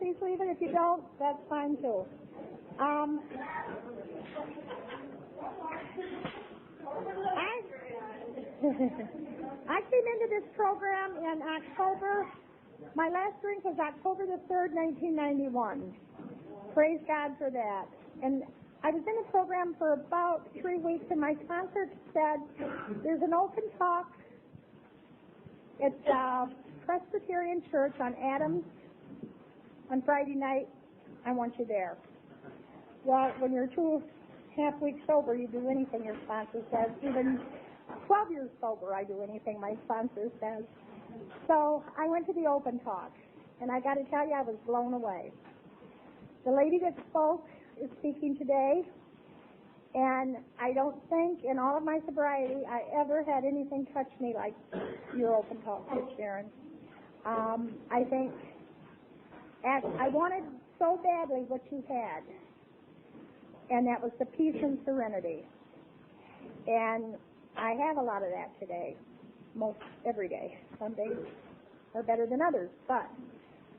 please leave it. If you don't, that's fine too. I came into this program in October. My last drink was October the 3rd, 1991. Praise God for that. And I was in a program for about 3 weeks, and my sponsor said, there's an open talk. It's a Presbyterian church on Adams on Friday night. I want you there. Well, when you're 2.5 weeks sober, you do anything your sponsor says. Even 12 years sober, I do anything my sponsor says. So I went to the open talk, and I got to tell you, I was blown away. The lady that spoke is speaking today, and I don't think in all of my sobriety I ever had anything touch me like your open talk, Sharon. I think I wanted so badly what you had, and that was the peace and serenity. And I have a lot of that today, most every day. Some days are better than others, but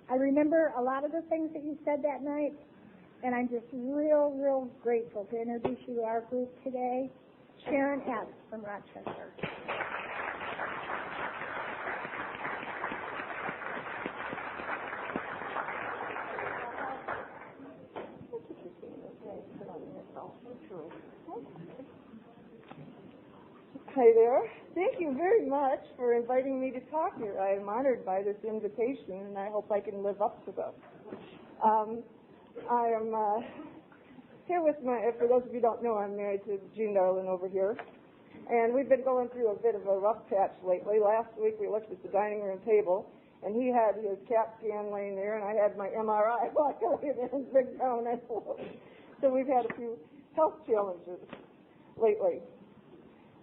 I remember a lot of the things that you said that night, and I'm just real grateful to introduce you to our group today. Sharon S. from Rochester. Hi there. Thank you very much for inviting me to talk here. I am honored by this invitation, and I hope I can live up to this. I am here with for those of you who don't know, I'm married to Gene Darlin over here, and we've been going through a bit of a rough patch lately. Last week we looked at the dining room table, and he had his CAT scan laying there, and I had my MRI luckily in his big brown envelope. So we've had a few health challenges lately.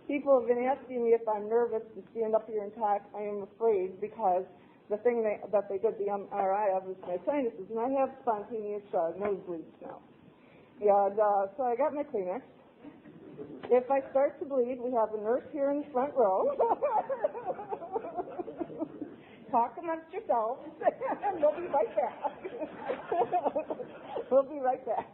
People have been asking me if I'm nervous to stand up here and talk. I am afraid because the thing that they did the MRI of is my sinuses, and I have spontaneous nosebleeds now. And so I got my Kleenex. If I start to bleed, we have a nurse here in the front row. Talk amongst yourselves, and we'll be right back. We'll be right back.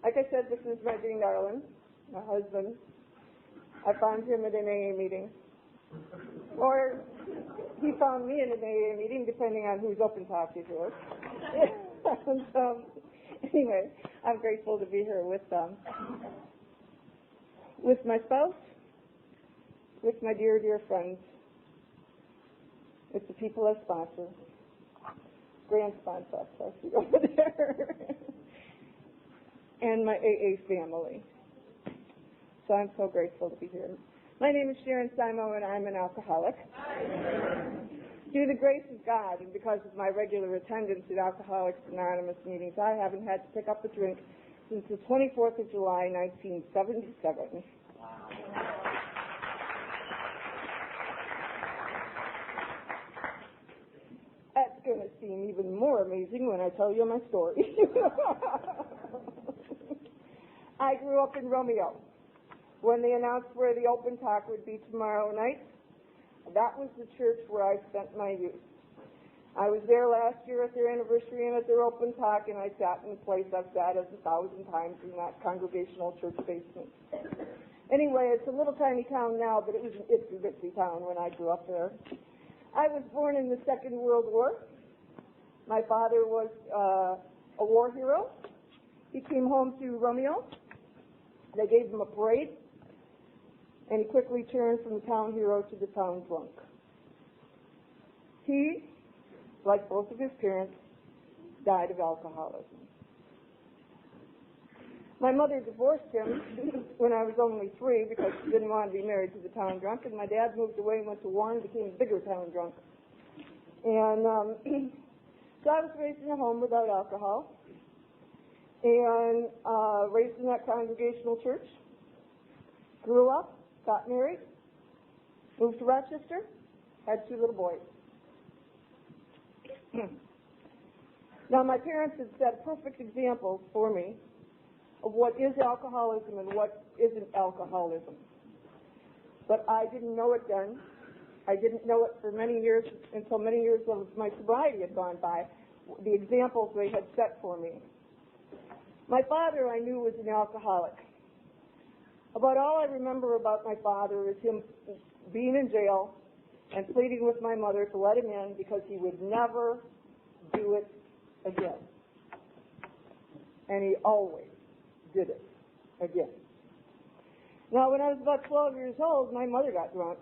Like I said, this is my Gene Darlin, my husband. I found him at an AA meeting. Or he found me in an AA meeting, depending on whose open talk he was. And so, anyway, I'm grateful to be here with my spouse, with my dear friends, with the people I sponsor, grand sponsor, I see over there, and my AA family. So I'm so grateful to be here. My name is Sharon Simo, and I'm an alcoholic. Through the grace of God and because of my regular attendance at Alcoholics Anonymous meetings, I haven't had to pick up a drink since the 24th of July, 1977. That's going to seem even more amazing when I tell you my story. I grew up in Romeo. When they announced where the open talk would be tomorrow night, that was the church where I spent my youth. I was there last year at their anniversary and at their open talk, and I sat in a place I've sat 1,000 times in that congregational church basement. Anyway, it's a little tiny town now, but it was an itsy-bitsy town when I grew up there. I was born in the Second World War. My father was a war hero. He came home to Romeo. They gave him a parade, and he quickly turned from the town hero to the town drunk. He, like both of his parents, died of alcoholism. My mother divorced him when I was only 3 because she didn't want to be married to the town drunk, and my dad moved away and went to war and became a bigger town drunk. And so I was raised in a home without alcohol, and raised in that congregational church, grew up, got married, moved to Rochester, had 2 little boys. Now, my parents had set perfect examples for me of what is alcoholism and what isn't alcoholism. But I didn't know it then, I didn't know it for many years until many years of my sobriety had gone by, the examples they had set for me. My father, I knew, was an alcoholic. About all I remember about my father is him being in jail and pleading with my mother to let him in because he would never do it again. And he always did it again. Now, when I was about 12 years old, my mother got drunk.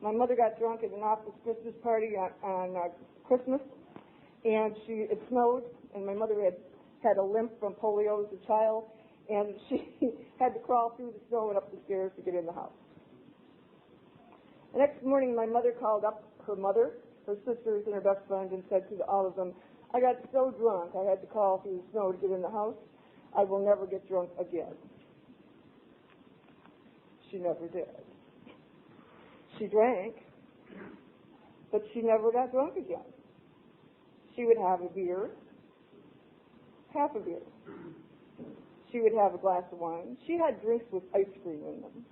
My mother got drunk at an office Christmas party on Christmas, and it snowed, and my mother had a limp from polio as a child, and she had to crawl through the snow and up the stairs to get in the house. The next morning, my mother called up her mother, her sisters, and her best friend and said to all of them, I got so drunk I had to crawl through the snow to get in the house. I will never get drunk again. She never did. She drank, but she never got drunk again. She would have a beer, half a beer. She would have a glass of wine. She had drinks with ice cream in them.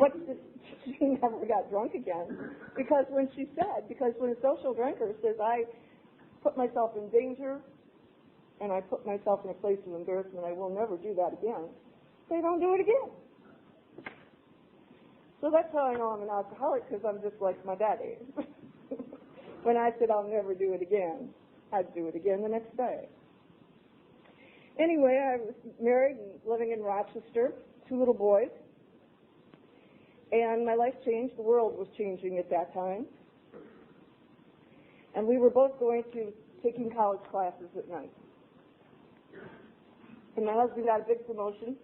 But she never got drunk again because when a social drinker says, I put myself in danger and I put myself in a place of embarrassment, I will never do that again, they don't do it again. So that's how I know I'm an alcoholic, because I'm just like my daddy. When I said I'll never do it again, I'd do it again the next day. Anyway, I was married and living in Rochester, 2 little boys, and my life changed. The world was changing at that time. And we were both taking college classes at night. And my husband got a big promotion,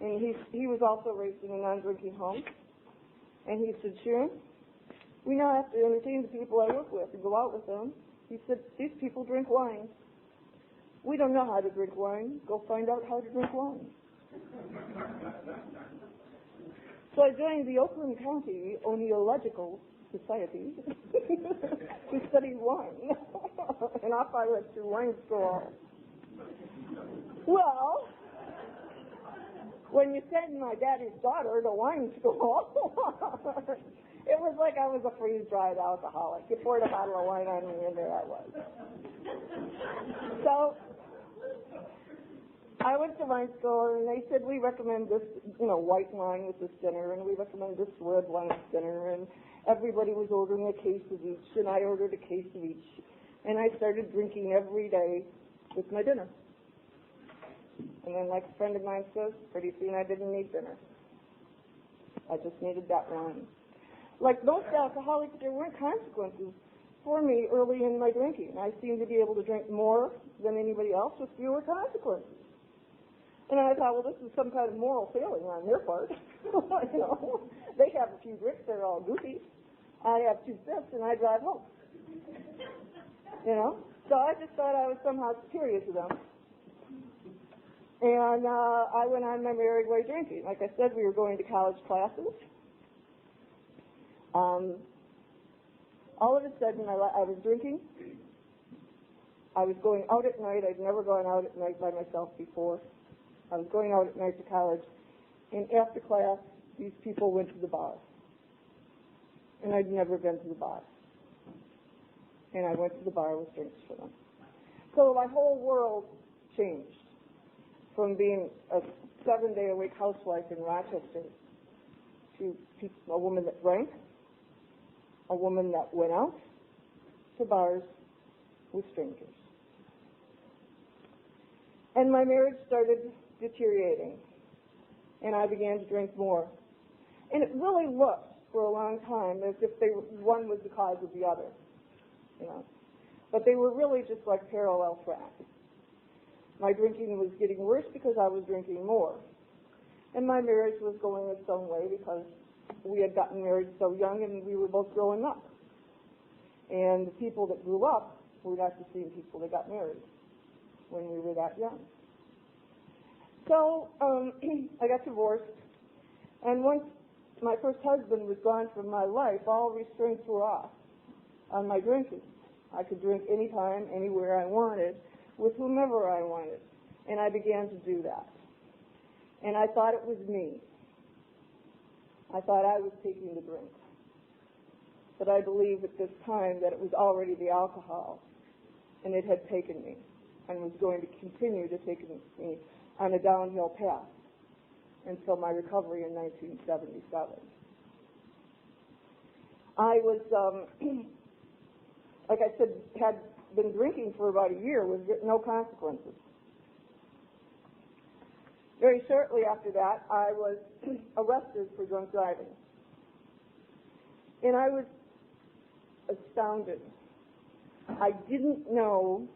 and he was also raised in a non-drinking home. And he said, Sharon, we now have to entertain the people I work with and go out with them. He said, these people drink wine. We don't know how to drink wine. Go find out how to drink wine. So I joined the Oakland County Oenological Society to study wine. And off I went to wine school. Well, when you send my daddy's daughter to wine school, it was like I was a freeze-dried alcoholic. You poured a bottle of wine on me, and there I was. So I went to wine school, and they said, we recommend this, white wine with this dinner, and we recommend this red wine with dinner, and everybody was ordering a case of each, and I ordered a case of each. And I started drinking every day with my dinner. And then, like a friend of mine says, pretty soon I didn't need dinner. I just needed that wine. Like most alcoholics, there weren't consequences for me early in my drinking. I seemed to be able to drink more than anybody else with fewer consequences. And I thought, well, this is some kind of moral failing on their part. They have a few drinks, they're all goofy. I have 2 sips, and I drive home. So I just thought I was somehow superior to them. And I went on my merry way drinking. Like I said, we were going to college classes. All of a sudden, I was drinking. I was going out at night. I'd never gone out at night by myself before. I was going out at night to college. And after class, these people went to the bar. And I'd never been to the bar. And I went to the bar with drinks for them. So my whole world changed from being a 7-day-a-week housewife in Rochester to a woman that drank, a woman that went out to bars with strangers. And my marriage started deteriorating, and I began to drink more. And it really looked for a long time as if one was the cause of the other, But they were really just like parallel tracks. My drinking was getting worse because I was drinking more. And my marriage was going its own way because we had gotten married so young and we were both growing up. And the people that grew up were not the same people that got married when we were that young. So I got divorced, and once my first husband was gone from my life, all restraints were off on my drinking. I could drink anytime, anywhere I wanted, with whomever I wanted, and I began to do that. and I thought it was me. I thought I was taking the drink. But I believe at this time that it was already the alcohol, and it had taken me and was going to continue to take me on a downhill path until my recovery in 1977. I was, like I said, had been drinking for about a year with no consequences. Very shortly after that, I was arrested for drunk driving. And I was astounded. I didn't know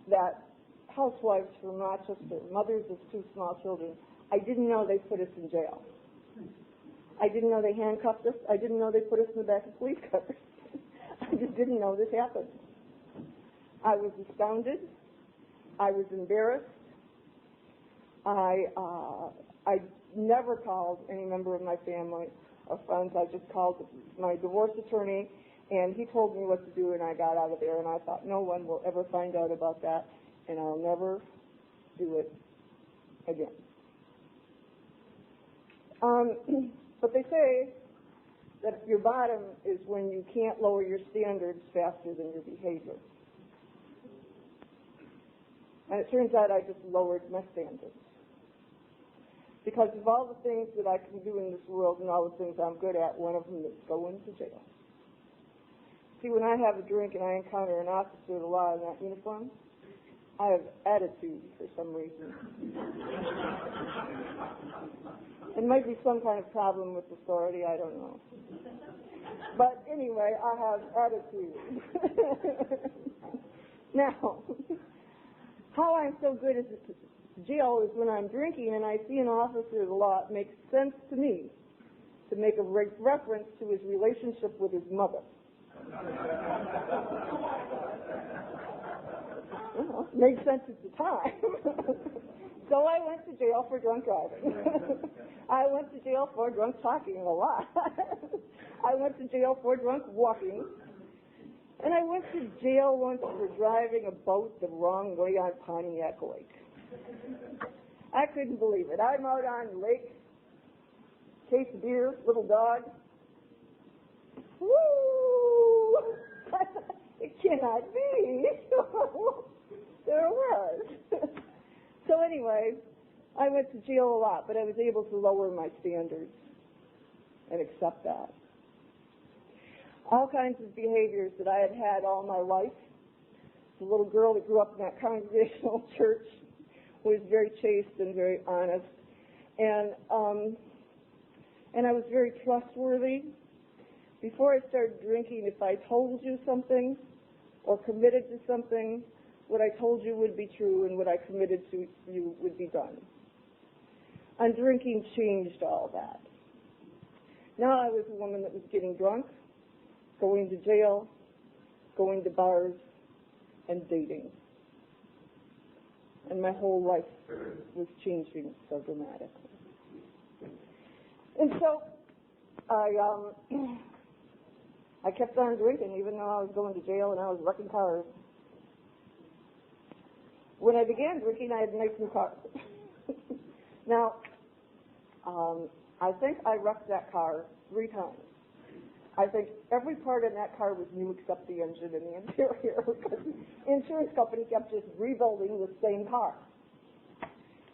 that housewives from Rochester, mothers of two small children, I didn't know they put us in jail. I didn't know they handcuffed us. I didn't know they put us in the back of police cars. I just didn't know this happened. I was astounded. I was embarrassed. I never called any member of my family or friends. I just called my divorce attorney, and he told me what to do, and I got out of there. And I thought, no one will ever find out about that, and I'll never do it again. But they say that your bottom is when you can't lower your standards faster than your behavior. And it turns out I just lowered my standards. Because of all the things that I can do in this world and all the things I'm good at, one of them is going to jail. See, when I have a drink and I encounter an officer of the law in that uniform, I have attitude for some reason. It might be some kind of problem with authority, I don't know. But anyway, I have attitude. Now, how I'm so good at jail is when I'm drinking and I see an officer of the law, it makes sense to me to make a reference to his relationship with his mother. Well, it made sense at the time. So I went to jail for drunk driving. I went to jail for drunk talking a lot. I went to jail for drunk walking. And I went to jail once for driving a boat the wrong way on Pontiac Lake. I couldn't believe it. I'm out on the lake, case of beer, little dog. Woo! It cannot be. There it was. So anyway, I went to jail a lot, but I was able to lower my standards and accept that. All kinds of behaviors that I had had all my life. The little girl that grew up in that congregational church was very chaste and very honest, and I was very trustworthy. Before I started drinking, if I told you something or committed to something, what I told you would be true and what I committed to you would be done. And drinking changed all that. Now I was a woman that was getting drunk, going to jail, going to bars, and dating. And my whole life was changing so dramatically. And so I kept on drinking even though I was going to jail and I was wrecking cars. When I began drinking, I had a nice new car. Now, I think I wrecked that car 3 times. I think every part in that car was new except the engine and the interior, because the insurance company kept just rebuilding the same car.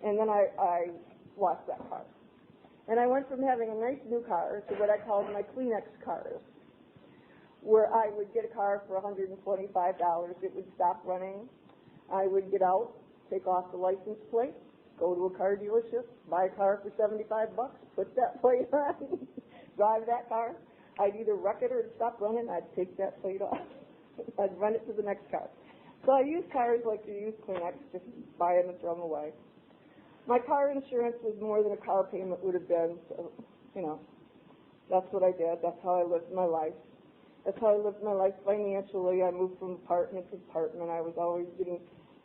And then I lost that car. And I went from having a nice new car to what I called my Kleenex cars, where I would get a car for $125. It would stop running. I would get out, take off the license plate, go to a car dealership, buy a car for $75, put that plate on, drive that car. I'd either wreck it or it'd stop running. I'd take that plate off. I'd run it to the next car. So I use cars like you use Kleenex, just buy them and throw them away. My car insurance was more than a car payment would have been, so, that's what I did. That's how I lived my life. That's how I lived my life financially. I moved from apartment to apartment. I was always getting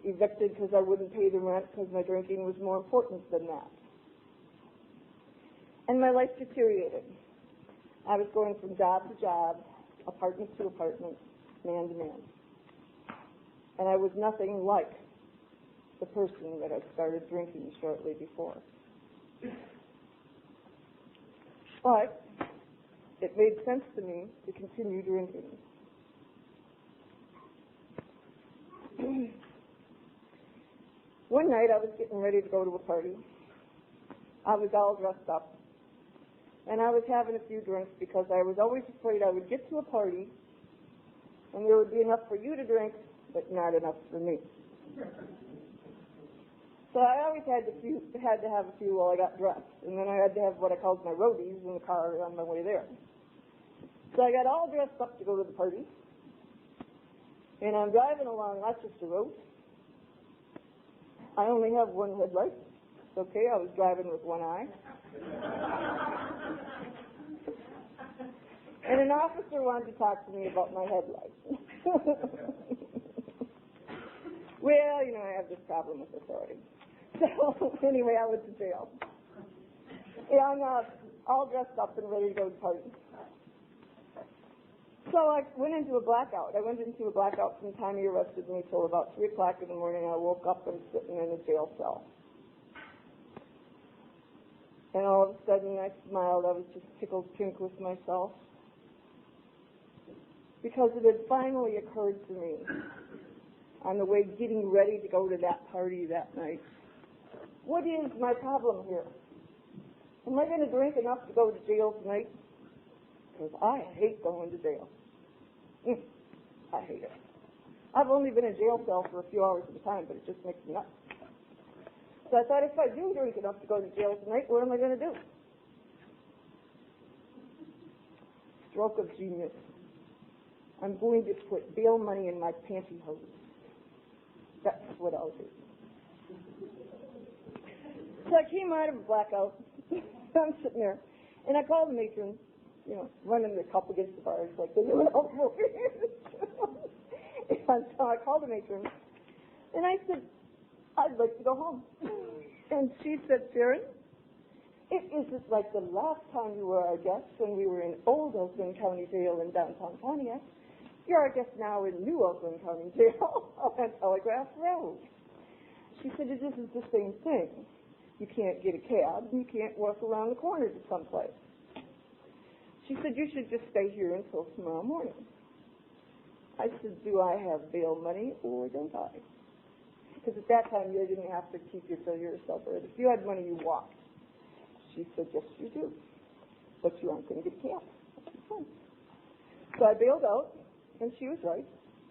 evicted because I wouldn't pay the rent because my drinking was more important than that. And my life deteriorated. I was going from job to job, apartment to apartment, man to man. And I was nothing like the person that I started drinking shortly before. But it made sense to me to continue drinking. One night I was getting ready to go to a party. I was all dressed up. And I was having a few drinks because I was always afraid I would get to a party and there would be enough for you to drink, but not enough for me. So I always had to have a few while I got dressed. And then I had to have what I called my roadies in the car on my way there. So I got all dressed up to go to the party. And I'm driving along Rochester Road. I only have one headlight. It's okay, I was driving with one eye. And an officer wanted to talk to me about my headlights. Well, you know, I have this problem with authority. So, anyway, I went to jail. And I'm all dressed up and ready to go to the party. So I went into a blackout. I went into a blackout from the time he arrested me till about 3 o'clock in the morning. I woke up and sitting in a jail cell. And all of a sudden I smiled. I was just tickled pink with myself. Because it had finally occurred to me on the way getting ready to go to that party that night. What is my problem here? Am I going to drink enough to go to jail tonight? Because I hate going to jail. I hate it. I've only been in jail cell for a few hours at a time, but it just makes me nuts. So I thought, if I do drink enough to go to jail tonight, what am I going to do? Stroke of genius. I'm going to put bail money in my pantyhose. That's what I'll do. So I came out of a blackout. I'm sitting there, and I called the matron, you know, running the cup against the bars like they do in all movies. And so I called the matron, and I said, I'd like to go home. And she said, Sharon, it isn't like the last time you were our guest when we were in Old Oakland County Jail in downtown Pontiac. You're our guest now in New Oakland County Jail on Telegraph Road. She said, this is the same thing. You can't get a cab. You can't walk around the corner to someplace. She said, you should just stay here until tomorrow morning. I said, do I have bail money or don't I? Because at that time, you didn't have to keep your fill yourself. Or if you had money, you walked. She said, yes, you do. But you aren't going to get a cab. So I bailed out, and she was right.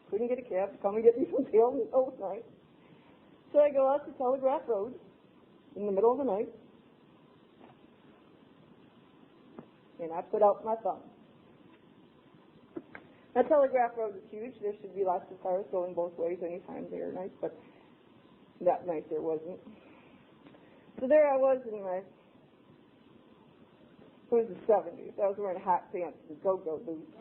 Couldn't get a cab to come and get me from jail in the middle of the night. So I go out to Telegraph Road in the middle of the night, and I put out my thumb. Now, Telegraph Road is huge. There should be lots of cars going both ways any time day or night, but that night there wasn't. So there I was in my, it was the 70s. I was wearing hot pants and go-go boots.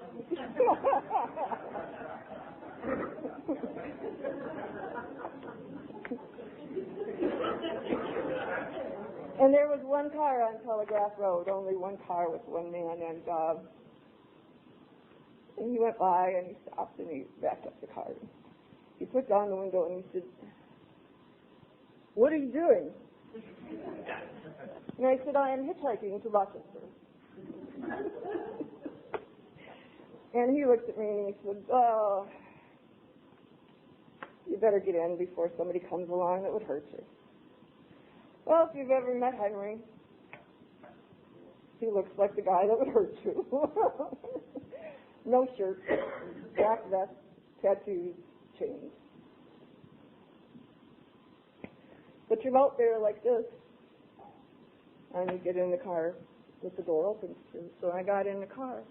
And there was one car on Telegraph Road, only one car with one man, and he went by and he stopped and he backed up the car. He put down the window and he said, what are you doing? And I said, I am hitchhiking to Rochester. And he looked at me and he said, oh, you better get in before somebody comes along that would hurt you. Well, if you've ever met Henry, he looks like the guy that would hurt you. No shirt, black vest, tattoos, chains. But you're out there like this, and you get in the car with the door open. So I got in the car.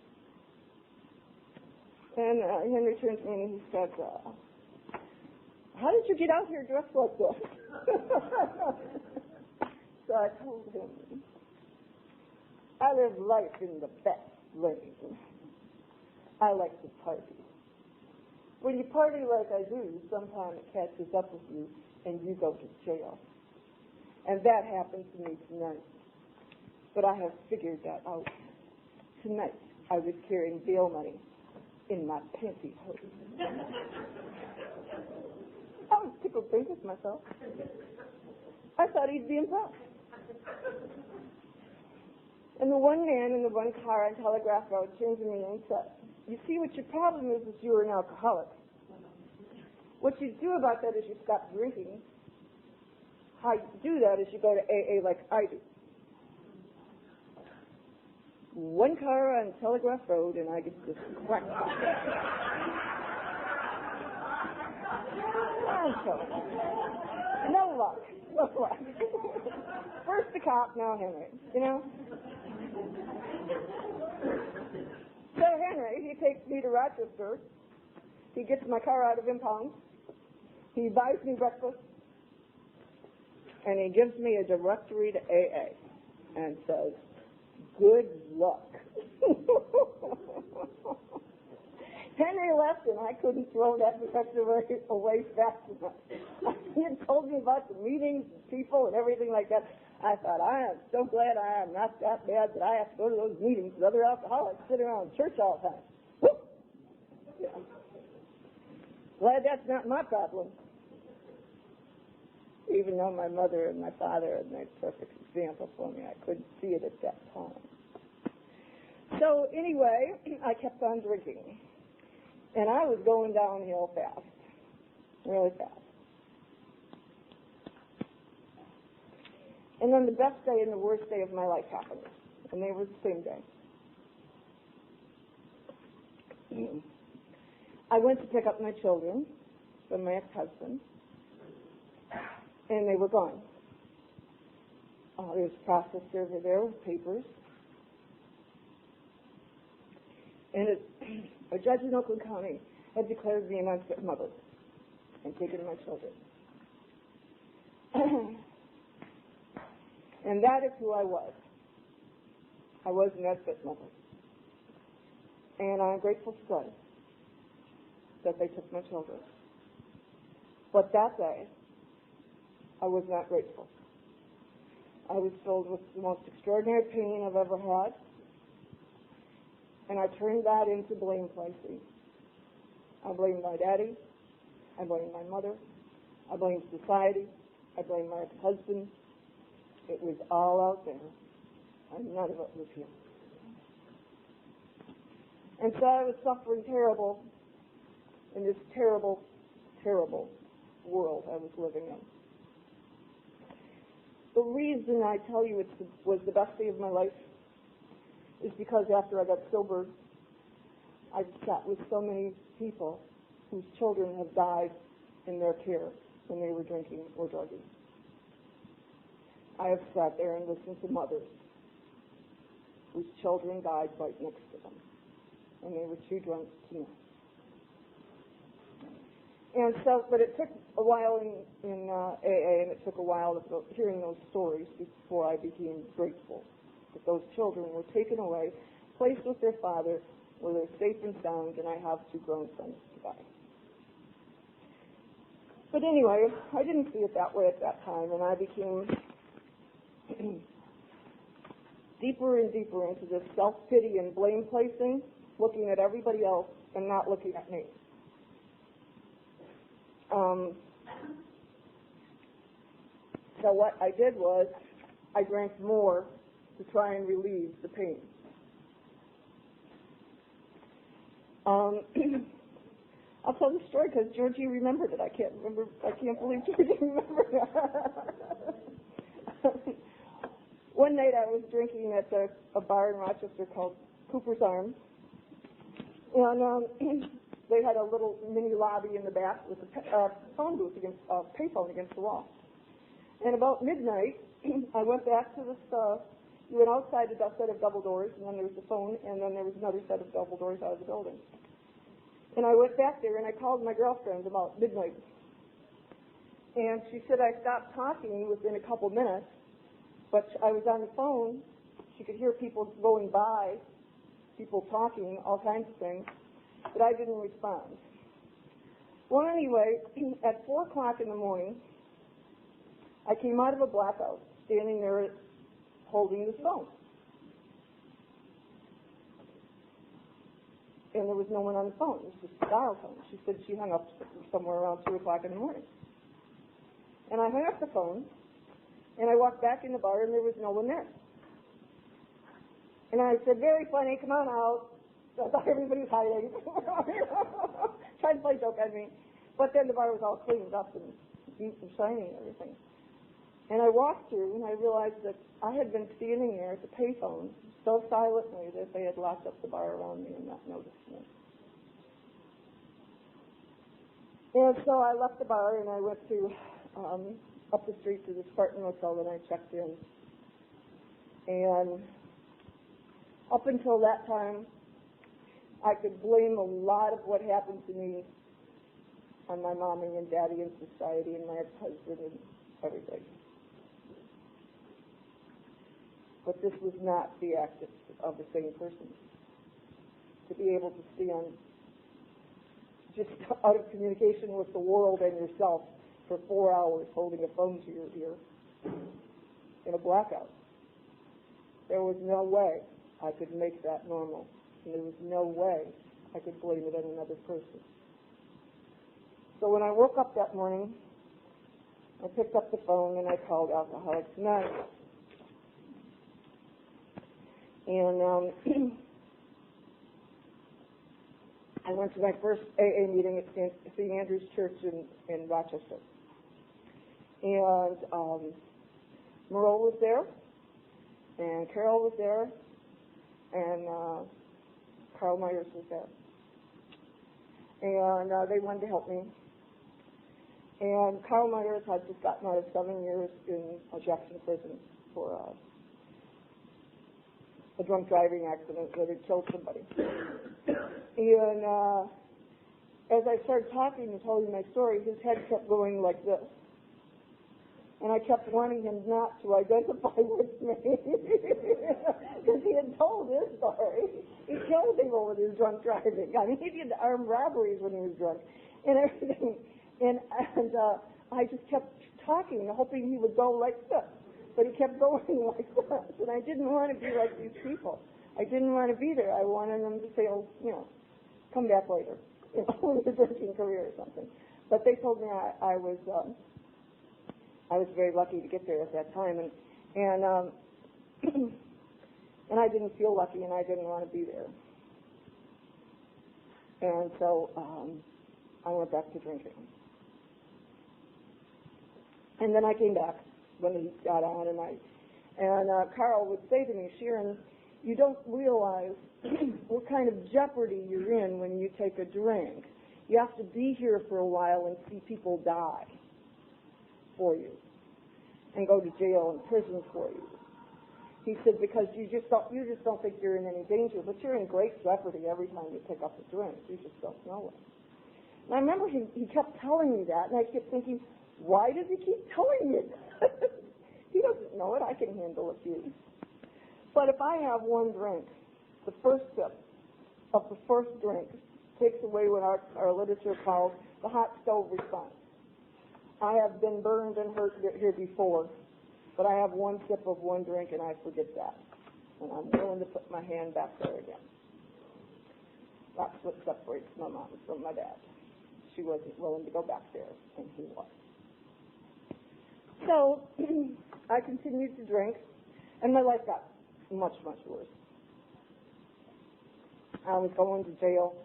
And Henry turned to me and he said, how did you get out here dressed like this? So I told him, I live life in the best lane. I like to party. When you party like I do, sometimes it catches up with you and you go to jail. And that happened to me tonight. But I have figured that out. Tonight, I was carrying bail money in my pantyhose. I was tickled pink with myself. I thought he'd be impressed. And the one man in the one car on Telegraph Road turned to me and said, "You see, what your problem is you are an alcoholic. What you do about that is you stop drinking. How you do that is you go to AA like I do." One car on Telegraph Road, and I get this crack. No luck. No luck. First the cop, now Henry. You know? So Henry, he takes me to Rochester. He gets my car out of impound. He buys me breakfast. And he gives me a directory to AA and says, "Good luck." Henry left, and I couldn't throw that directory away fast enough. He had told me about the meetings and people and everything like that. I thought, I am so glad I am not that bad that I have to go to those meetings with other alcoholics sitting around church all the time. Woo! Yeah. Glad that's not my problem. Even though my mother and my father had made a perfect example for me, I couldn't see it at that time. So anyway, I kept on drinking. And I was going downhill fast, really fast. And then the best day and the worst day of my life happened, and they were the same day. I went to pick up my children from my ex-husband, and they were gone. There was a process server there with papers. And a judge in Oakland County had declared me an unfit mother and taken my children. And that is who I was. I was an unfit mother. And I'm grateful to God that they took my children. But that day, I was not grateful. I was filled with the most extraordinary pain I've ever had. And I turned that into blame placing. I blamed my daddy. I blamed my mother. I blamed society. I blamed my ex-husband. It was all out there, and none of it was him. And so I was suffering terrible in this terrible, terrible world I was living in. The reason I tell you it was the best day of my life is because after I got sober, I sat with so many people whose children have died in their care when they were drinking or drugging. I have sat there and listened to mothers whose children died right next to them, and they were too drunk to know. And so, but it took a while in AA, and it took a while of hearing those stories before I became grateful that those children were taken away, placed with their father, where they're safe and sound, and I have 2 grown sons today. But anyway, I didn't see it that way at that time, and I became deeper and deeper into this self-pity and blame placing, looking at everybody else and not looking at me. So what I did was I drank more to try and relieve the pain. I'll tell the story because Georgie remembered it. I can't believe Georgie remembered it. One night I was drinking at a bar in Rochester called Cooper's Arms, and they had a little mini lobby in the back with a phone booth payphone against the wall. And about midnight, I went back to this. You went outside a set of double doors, and then there was the phone, and then there was another set of double doors out of the building. And I went back there, and I called my girlfriend about midnight. And she said I stopped talking within a couple minutes, but I was on the phone. She could hear people going by, people talking, all kinds of things, but I didn't respond. Well, anyway, at 4 o'clock in the morning, I came out of a blackout, standing there holding the phone. And there was no one on the phone. It was just a dial tone. She said she hung up somewhere around 2 o'clock in the morning. And I hung up the phone, and I walked back in the bar, and there was no one there. And I said, very funny, come on out. So I thought everybody was hiding. Trying to play joke on me. But then the bar was all cleaned up and neat and shiny and everything. And I walked through and I realized that I had been standing there at the payphone so silently that they had locked up the bar around me and not noticed me. And so I left the bar and I went to up the street to the Spartan Hotel and I checked in. And up until that time, I could blame a lot of what happened to me on my mommy and daddy and society and my ex-husband and everything. But this was not the act of the same person. To be able to stand just out of communication with the world and yourself for 4 hours holding a phone to your ear in a blackout. There was no way I could make that normal. And there was no way I could blame it on another person. So when I woke up that morning, I picked up the phone and I called Alcoholics Anonymous. And I went to my first AA meeting at St. Andrew's Church in Rochester. And Merle was there, and Carol was there, and Carl Myers was there. And they wanted to help me. And Carl Myers had just gotten out of 7 years in a Jackson prison for a drunk driving accident that had killed somebody. And as I started talking and telling my story, his head kept going like this. And I kept wanting him not to identify with me because he had told his story. He killed people with his drunk driving. I mean, he did armed robberies when he was drunk and everything. And I just kept talking, hoping he would go like this. But he kept going like this. And I didn't want to be like these people. I didn't want to be there. I wanted them to say, oh, you know, come back later, you know, with a drinking career or something. But they told me I was very lucky to get there at that time, and I didn't feel lucky, and I didn't want to be there. And so I went back to drinking. And then I came back when he got on, and Carl would say to me, Sharon, you don't realize what kind of jeopardy you're in when you take a drink. You have to be here for a while and see people die for you and go to jail and prison for you. He said, because you just don't think you're in any danger, but you're in great jeopardy every time you pick up a drink. You just don't know it. And I remember he kept telling me that, and I kept thinking, why does he keep telling me that? He doesn't know it. I can handle a few. But if I have one drink, the first sip of the first drink takes away what our literature calls the hot stove response. I have been burned and hurt here before, but I have one sip of one drink and I forget that. And I'm willing to put my hand back there again. That's what separates my mom from my dad. She wasn't willing to go back there, and he was. So I continued to drink, and my life got much, much worse. I was going to jail.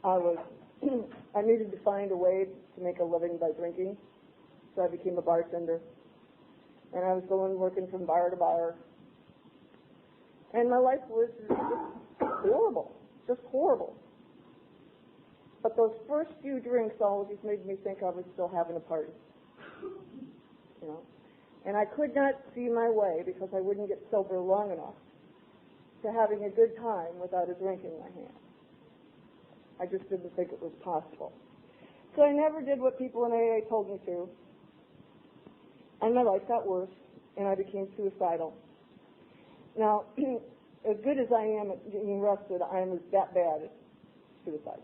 I needed to find a way to make a living by drinking, so I became a bartender. And I was working from bar to bar. And my life was just horrible. But those first few drinks always made me think I was still having a party. You know? And I could not see my way, because I wouldn't get sober long enough, to having a good time without a drink in my hand. I just didn't think it was possible. So I never did what people in AA told me to. And my life got worse, and I became suicidal. Now, as good as I am at getting arrested, I am that bad at suicide.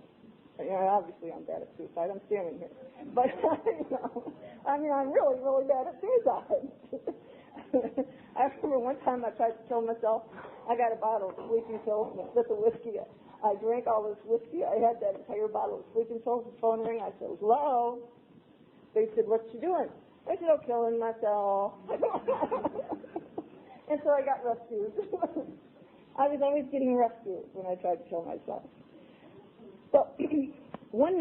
You know, obviously I'm bad at suicide. I'm standing here. But, you know, I mean, I'm really, really bad at suicide. I remember one time I tried to kill myself. I got a bottle of sleeping pills and a sip of whiskey. I drank all this whiskey. I had that entire bottle of sleeping pills. The phone rang. I said, hello. They said, what you doing? I said, oh, killing myself. And so I got rescued. I was always getting rescued when I tried to kill myself. So one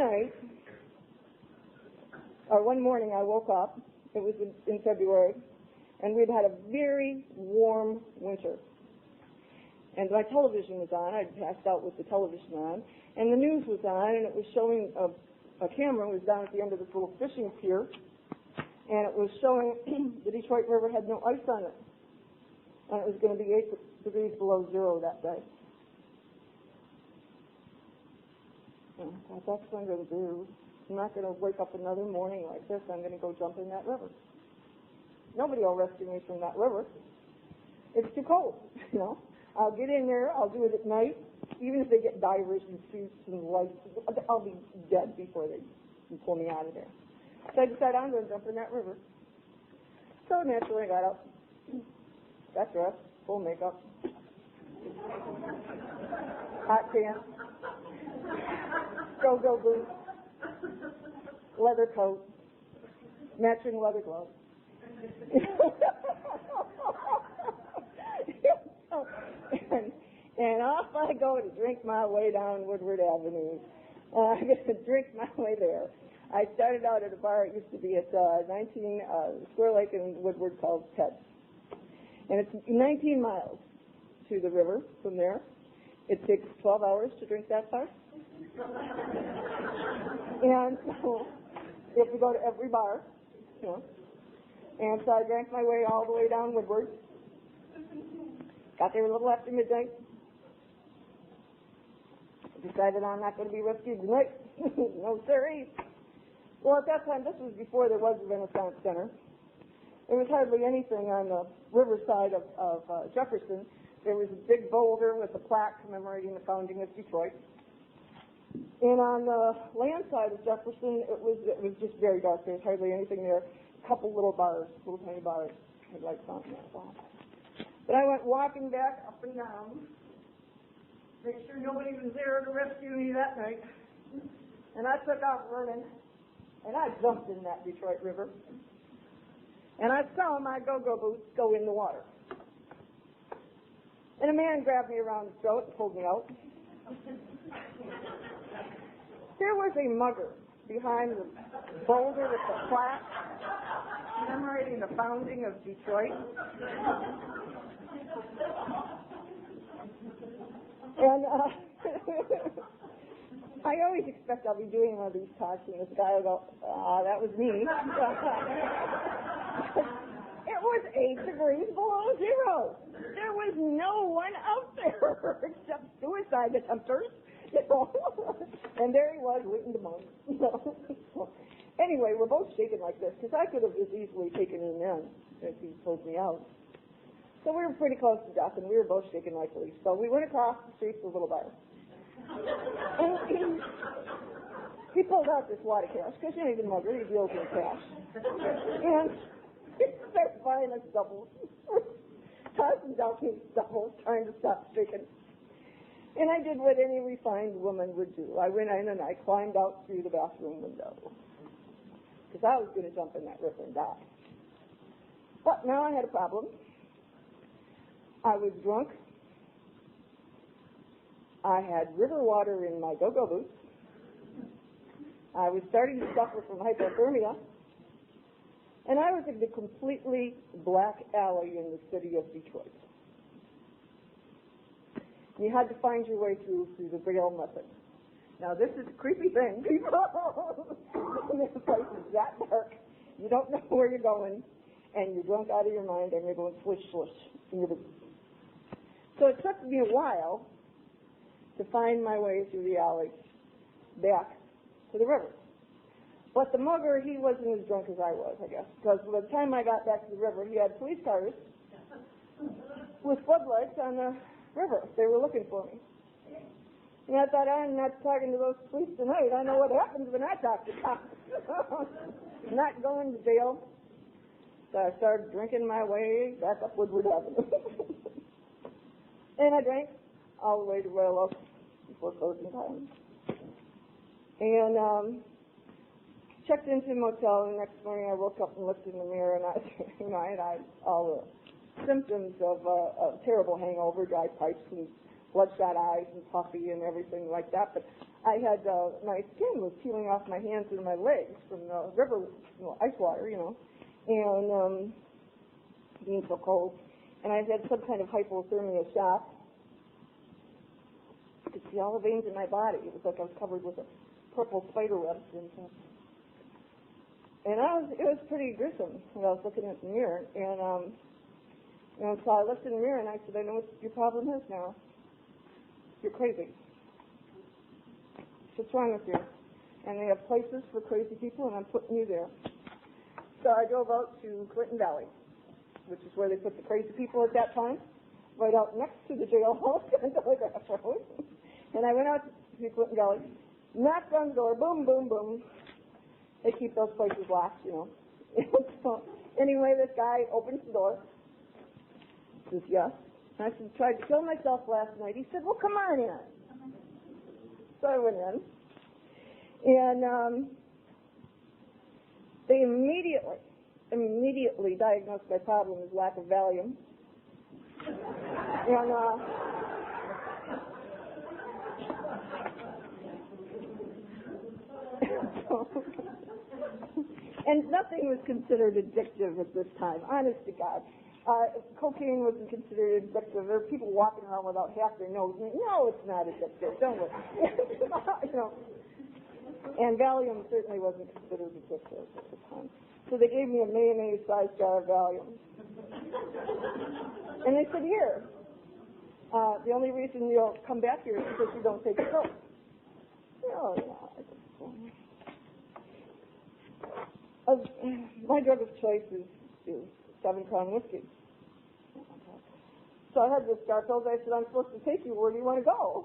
morning I woke up, it was in February, and we'd had a very warm winter. And my television was on, I'd passed out with the television on, and the news was on, and it was showing a camera was down at the end of this little fishing pier, and it was showing the Detroit River had no ice on it. And it was going to be 8 degrees below zero that day. And I thought, that's what I'm going to do. I'm not going to wake up another morning like this. I'm going to go jump in that river. Nobody will rescue me from that river. It's too cold, you know. I'll get in there. I'll do it at night. Even if they get divers and suits and lights, I'll be dead before they can pull me out of there. So I decided I'm going to jump in that river. So naturally I got up, got dressed, full makeup, hot pants, go-go boots, leather coat, matching leather gloves. and off I go to drink my way down Woodward Avenue. I'm going to drink my way there. I started out at a bar. It used to be at 19 Square Lake in Woodward called Ted's. And it's 19 miles to the river from there. It takes 12 hours to drink that far. And so you have to go to every bar, you know. And so I drank my way all the way down Woodward. Got there a little after midnight. Decided I'm not going to be rescued tonight. No siree. Well, at that time, this was before there was a Renaissance Center. There was hardly anything on the riverside of Jefferson. There was a big boulder with a plaque commemorating the founding of Detroit. And on the land side of Jefferson, it was just very dark. There was hardly anything there. A couple little bars, little tiny bars, had lights on that wall. But I went walking back up and down, make sure nobody was there to rescue me that night. And I took off running, and I jumped in that Detroit River. And I saw my go-go boots go in the water. And a man grabbed me around the throat and pulled me out. There was a mugger behind the boulder with the plaque commemorating the founding of Detroit. And I always expect I'll be doing one of these talks and this guy will go, that was me. It was 8 degrees below zero. There was no one out there except suicide attempters. You know? And there he was, waiting to monk. Anyway, we're both shaking like this, because I could have as easily taken him in if he pulled me out. So we were pretty close to death, and we were both shaking like leaves. So we went across the street to a little bar. And he pulled out this wad of cash, because you know, he's a mugger, he deals in cash. And he started buying us doubles. Tossing down these doubles, trying to stop shaking. And I did what any refined woman would do. I went in and I climbed out through the bathroom window. Because I was going to jump in that river and die. But now I had a problem. I was drunk. I had river water in my go-go boots. I was starting to suffer from hypothermia. And I was in the completely black alley in the city of Detroit. You had to find your way through the Braille method. Now, this is a creepy thing, people. This place is that dark. You don't know where you're going, and you're drunk out of your mind, and you're going swish, swish. So it took me a while to find my way through the alley back to the river. But the mugger, he wasn't as drunk as I was, I guess, because by the time I got back to the river, he had police cars with floodlights on the river. They were looking for me. And I thought, I'm not talking to those police tonight. I know what happens when I talk to cops. Not going to jail. So I started drinking my way back up Woodward Avenue. And I drank all the way to Royal Oak before closing time. And checked into a motel, and the next morning I woke up and looked in the mirror, and I all symptoms of a terrible hangover, dry pipes and bloodshot eyes and puffy and everything like that. But I had, my skin was peeling off my hands and my legs from the river, ice water, and being so cold. And I had some kind of hypothermia shock. I could see all the veins in my body. It was like I was covered with a purple spider web. And it was pretty gruesome when I was looking at the mirror. And so I looked in the mirror and I said, I know what your problem is now. You're crazy. What's wrong with you? And they have places for crazy people, and I'm putting you there. So I drove out to Clinton Valley, which is where they put the crazy people at that time, right out next to the jailhouse and telegraph road. And I went out to Clinton Valley, knocked on the door, boom, boom, boom. They keep those places locked, So anyway, this guy opens the door. Says, yes. And I said, tried to kill myself last night. He said, well, come on in. So I went in. And they immediately diagnosed my problem as lack of Valium. And nothing was considered addictive at this time, honest to God. Cocaine wasn't considered addictive. There were people walking around without half their nose. No, it's not addictive. Don't worry. And Valium certainly wasn't considered addictive at the time. So they gave me a mayonnaise-sized jar of Valium. And they said, here, the only reason you'll come back here is because you don't take a pill. My drug of choice is 7-Crown whiskey. So I had this jar filled. I said, I'm supposed to take you. Where do you want to go?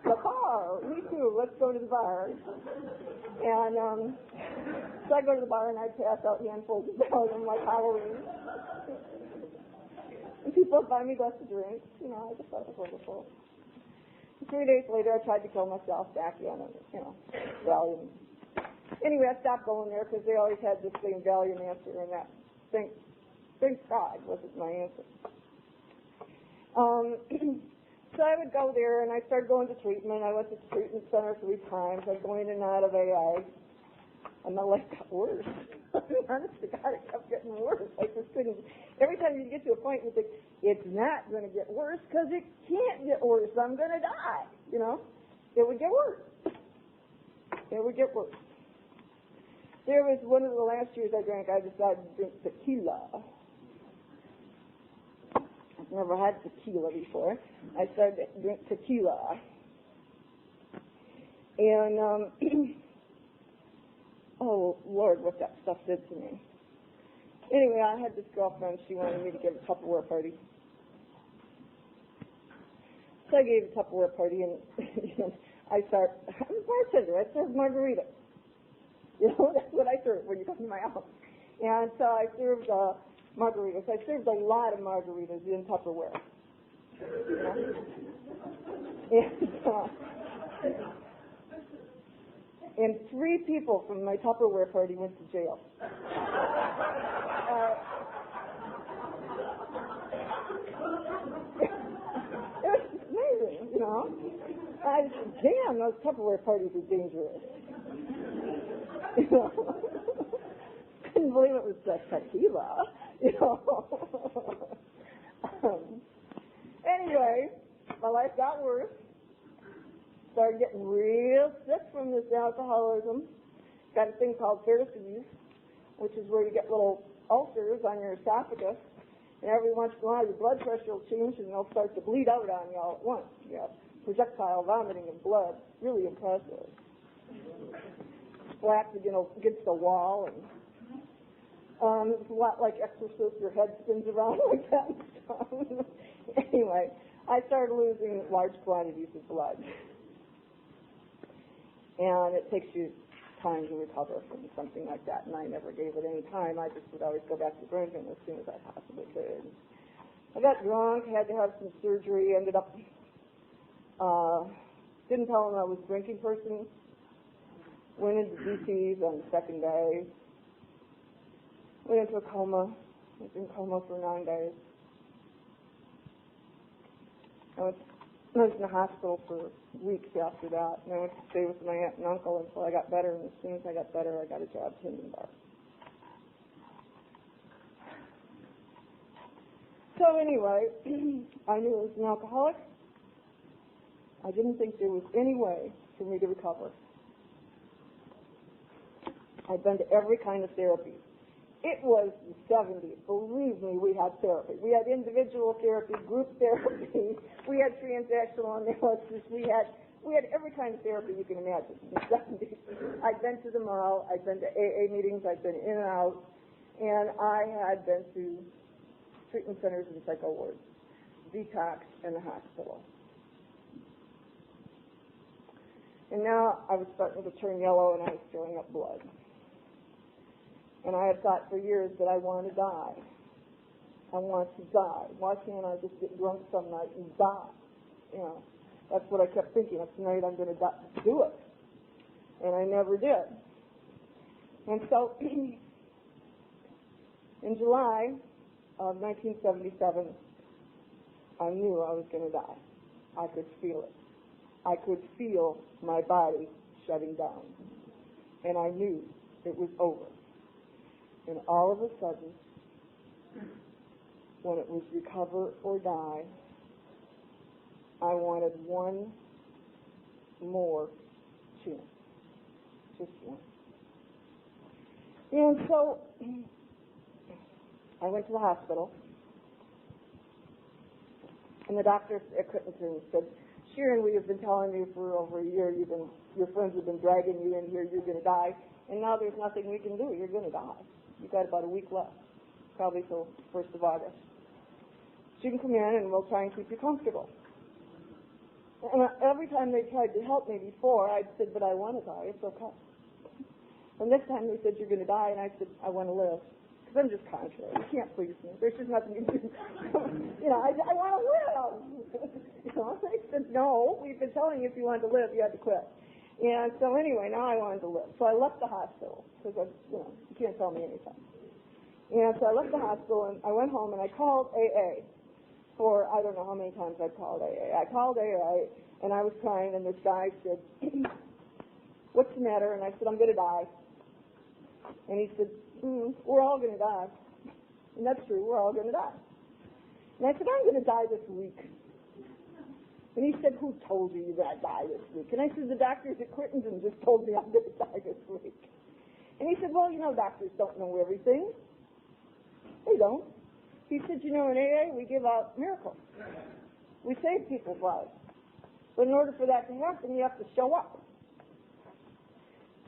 The bar. Me too. Let's go to the bar. And so I go to the bar and I pass out handfuls of Valium like Halloween. And people buy me glass of drinks. I just thought it was wonderful. 3 days later, I tried to kill myself back in, Valium. Anyway, I stopped going there because they always had this same Valium answer, and that, thank God, wasn't my answer. So I would go there, and I started going to treatment. I went to the treatment center 3 times. I was going in and out of AA. And my life got worse. Honest to God, it kept getting worse. I just couldn't. Every time you get to a point, you think, it's not going to get worse because it can't get worse. I'm going to die. It would get worse. It would get worse. There was one of the last years I drank, I decided to drink tequila. I've never had tequila before. I started to drink tequila. And, oh, Lord, what that stuff did to me. Anyway, I had this girlfriend. She wanted me to give a Tupperware party. So I gave a Tupperware party, and I'm a bartender. I served margarita. That's what I serve when you come to my house. And so I served margaritas. I served a lot of margaritas in Tupperware. And 3 people from my Tupperware party went to jail. It was amazing, I said, damn, those Tupperware parties are dangerous. Couldn't believe it was just tequila. Anyway, my life got worse. Started getting real sick from this alcoholism. Got a thing called varices, which is where you get little ulcers on your esophagus, and every once in a while your blood pressure will change and they'll start to bleed out on you all at once. You have projectile vomiting of blood. Really impressive. Slapped, against the wall, and it's a lot like Exorcist. Your head spins around like that and stuff. Anyway, I started losing large quantities of blood. And it takes you time to recover from something like that, and I never gave it any time. I just would always go back to drinking as soon as I possibly could. I got drunk, had to have some surgery, ended up, didn't tell them I was a drinking person, went into DCs on the second day, went into a coma, I was in coma for 9 days. I was in the hospital for weeks after that, and I went to stay with my aunt and uncle until I got better, and as soon as I got better, I got a job tending bar. So anyway, I knew I was an alcoholic. I didn't think there was any way for me to recover. I'd been to every kind of therapy. It was the 70s. Believe me, we had therapy. We had individual therapy, group therapy. We had transactional analysis. We had every kind of therapy you can imagine in the 70s. I'd been to them all. I'd been to AA meetings. I'd been in and out. And I had been to treatment centers and psycho wards, detox, and the hospital. And now I was starting to turn yellow and I was throwing up blood. And I had thought for years that I want to die. I want to die. Why can't I just get drunk some night and die? You know, that's what I kept thinking. Tonight I'm going to do it. And I never did. And so in July of 1977, I knew I was going to die. I could feel it. I could feel my body shutting down. And I knew it was over. And all of a sudden, when it was recover or die, I wanted one more chance. Just one. And so I went to the hospital, and the doctor at Crittenton said, Sharon, we have been telling you for over a year, your friends have been dragging you in here, you're going to die, and now there's nothing we can do, you're going to die. You've got about a week left, probably till 1st of August. So you can come in and we'll try and keep you comfortable. And every time they tried to help me before, I'd said, but I want to die, it's okay. And this time they said, you're going to die, and I said, I want to live. Because I'm just contrary. You can't please me. There's just nothing you can do. I want to live. They said, no, we've been telling you if you wanted to live, you had to quit. And so anyway, now I wanted to live. So I left the hospital because you can't tell me anything. And so I left the hospital and I went home and I called AA for I don't know how many times I called AA. I called AA and I was crying and this guy said, what's the matter? And I said, I'm going to die. And he said, we're all going to die. And that's true, we're all going to die. And I said, I'm going to die this week. And he said, who told you you're going to die this week? And I said, the doctors at Crittenton just told me I'm going to die this week. And he said, well, doctors don't know everything. They don't. He said, in AA, we give out miracles. We save people's lives. But in order for that to happen, you have to show up.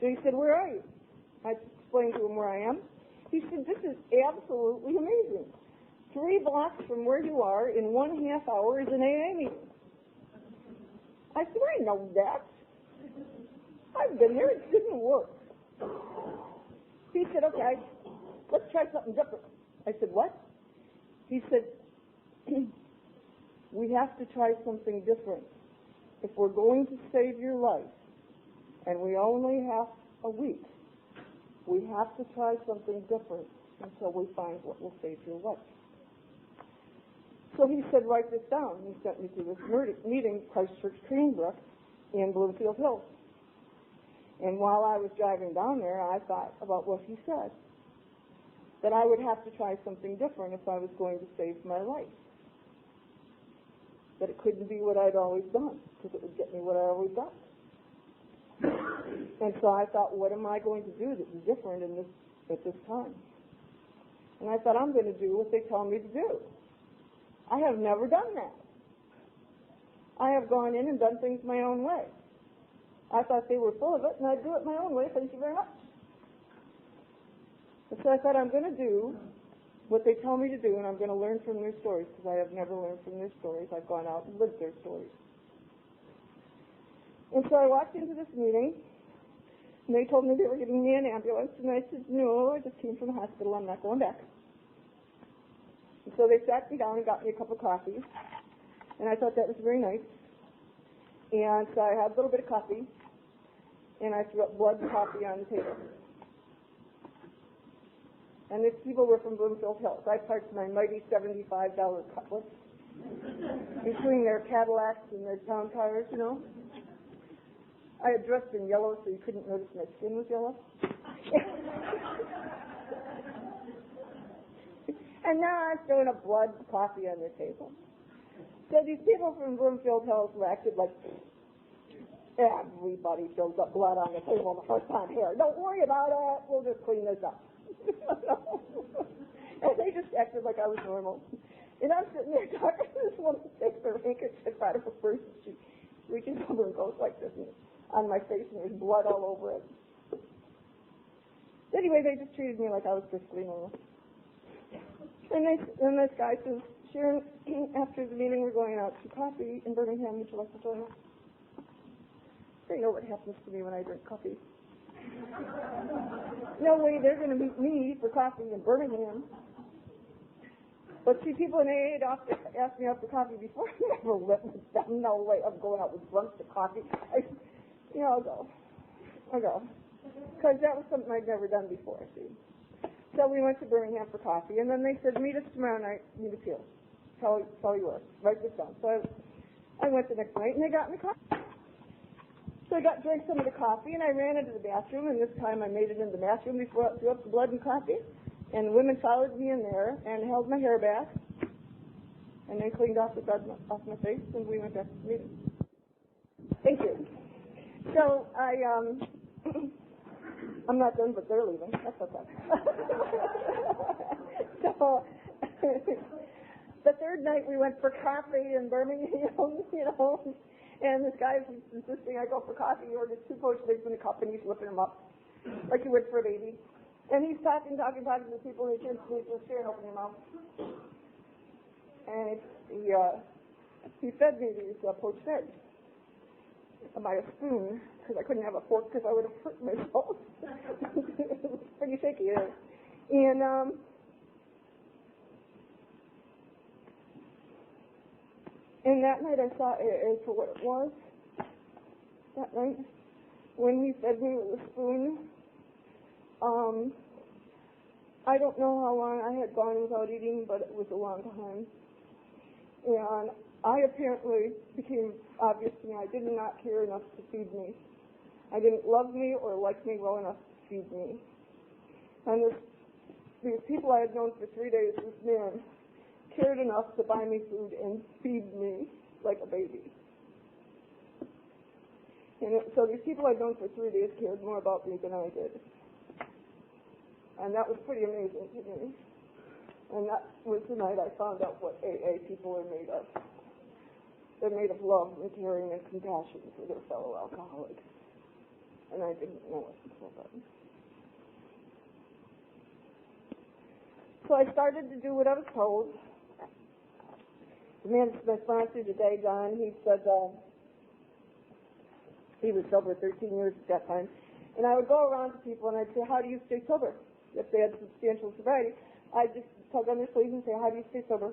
So he said, where are you? I explained to him where I am. He said, this is absolutely amazing. 3 blocks from where you are in 1.5 hours is an AA meeting. I said, I know that. I've been there. It didn't work. He said, okay, let's try something different. I said, what? He said, we have to try something different. If we're going to save your life, and we only have a week, we have to try something different until we find what will save your life. So he said, write this down. He sent me to this meeting, Christchurch Cranbrook, in Bloomfield Hills. And while I was driving down there, I thought about what he said, that I would have to try something different if I was going to save my life. That it couldn't be what I'd always done, because it would get me what I always done. And so I thought, what am I going to do that is different at this time? And I thought, I'm going to do what they tell me to do. I have never done that. I have gone in and done things my own way. I thought they were full of it, and I'd do it my own way. Thank you very much. And so I thought, I'm going to do what they tell me to do, and I'm going to learn from their stories, because I have never learned from their stories. I've gone out and lived their stories. And so I walked into this meeting, and they told me they were giving me an ambulance, and I said, no, I just came from the hospital. I'm not going back. And so they sat me down and got me a cup of coffee, and I thought that was very nice. And so I had a little bit of coffee, and I threw up blood and coffee on the table. And these people were from Bloomfield Hills. I parked my mighty $75 Cutlass between their Cadillacs and their town cars, you know. I had dressed in yellow so you couldn't notice my skin was yellow. And now I'm throwing up blood coffee on their table. So these people from Bloomfield Hills were acted like everybody fills up blood on the table the first time here. Don't worry about it. We'll just clean this up. And they just acted like I was normal. And I'm sitting there talking to this woman who takes her handkerchief out of her purse and she reaches over and goes like this on my face and there's blood all over it. Anyway, they just treated me like I was perfectly normal. And this guy says, Sharon, after the meeting we're going out to coffee in Birmingham. Would you like to join us? They know what happens to me when I drink coffee. No way they're going to meet me for coffee in Birmingham. But see, people in AA asked me out for coffee before. I never went with them. No way I'm going out with drunks to coffee. I'll go. Because that was something I'd never done before, see. So we went to Birmingham for coffee, and then they said, meet us tomorrow night, meet us here. Tell you where. Write this down. So I went the next night, and they got me coffee. So I drank some of the coffee, and I ran into the bathroom, and this time I made it into the bathroom before I threw up the blood and coffee. And the women followed me in there and held my hair back, and then cleaned off the blood off my face, and we went back to the meeting. Thank you. So I'm not done, but they're leaving. That's okay. So the third night we went for coffee in Birmingham, and this guy was insisting I go for coffee. He ordered 2 poached eggs in a cup, and he's whipping them up like you would for a baby. And he's talking to the people, and he turns to me and says, Sharon, open your mouth. And he fed me these poached eggs by a spoon, because I couldn't have a fork because I would have hurt myself. It was pretty shaky. And that night I saw AA for what it was. That night, when he fed me with a spoon, I don't know how long I had gone without eating, but it was a long time. And I apparently became obvious to me I did not care enough to feed me. I didn't love me or like me well enough to feed me. And these people I had known for 3 days, this man, cared enough to buy me food and feed me like a baby. And so these people I'd known for 3 days cared more about me than I did. And that was pretty amazing to me. And that was the night I found out what AA people are made of. They're made of love and caring and compassion for their fellow alcoholics. And I didn't know it until then. So I started to do what I was told. The man, my sponsor today, John, he said he was sober 13 years at that time. And I would go around to people and I'd say, how do you stay sober? If they had substantial sobriety, I'd just tug on their sleeves and say, how do you stay sober?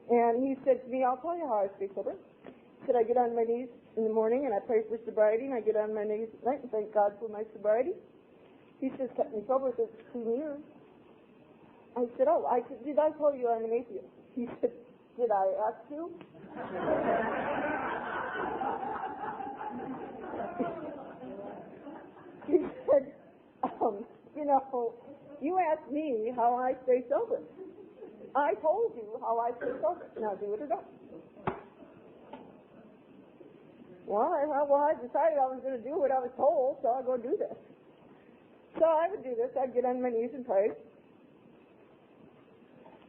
And he said to me, I'll tell you how I stay sober. He said, I get on my knees in the morning and I pray for sobriety, and I get on my knees at night and thank God for my sobriety. He says, kept me sober for 15 years. I said, did I tell you I'm an atheist? He said, did I ask you? He said, you asked me how I stay sober. I told you how I stay sober. Now do it or don't. Well, I decided I was going to do what I was told, so I'll go do this. So I would do this. I'd get on my knees and pray.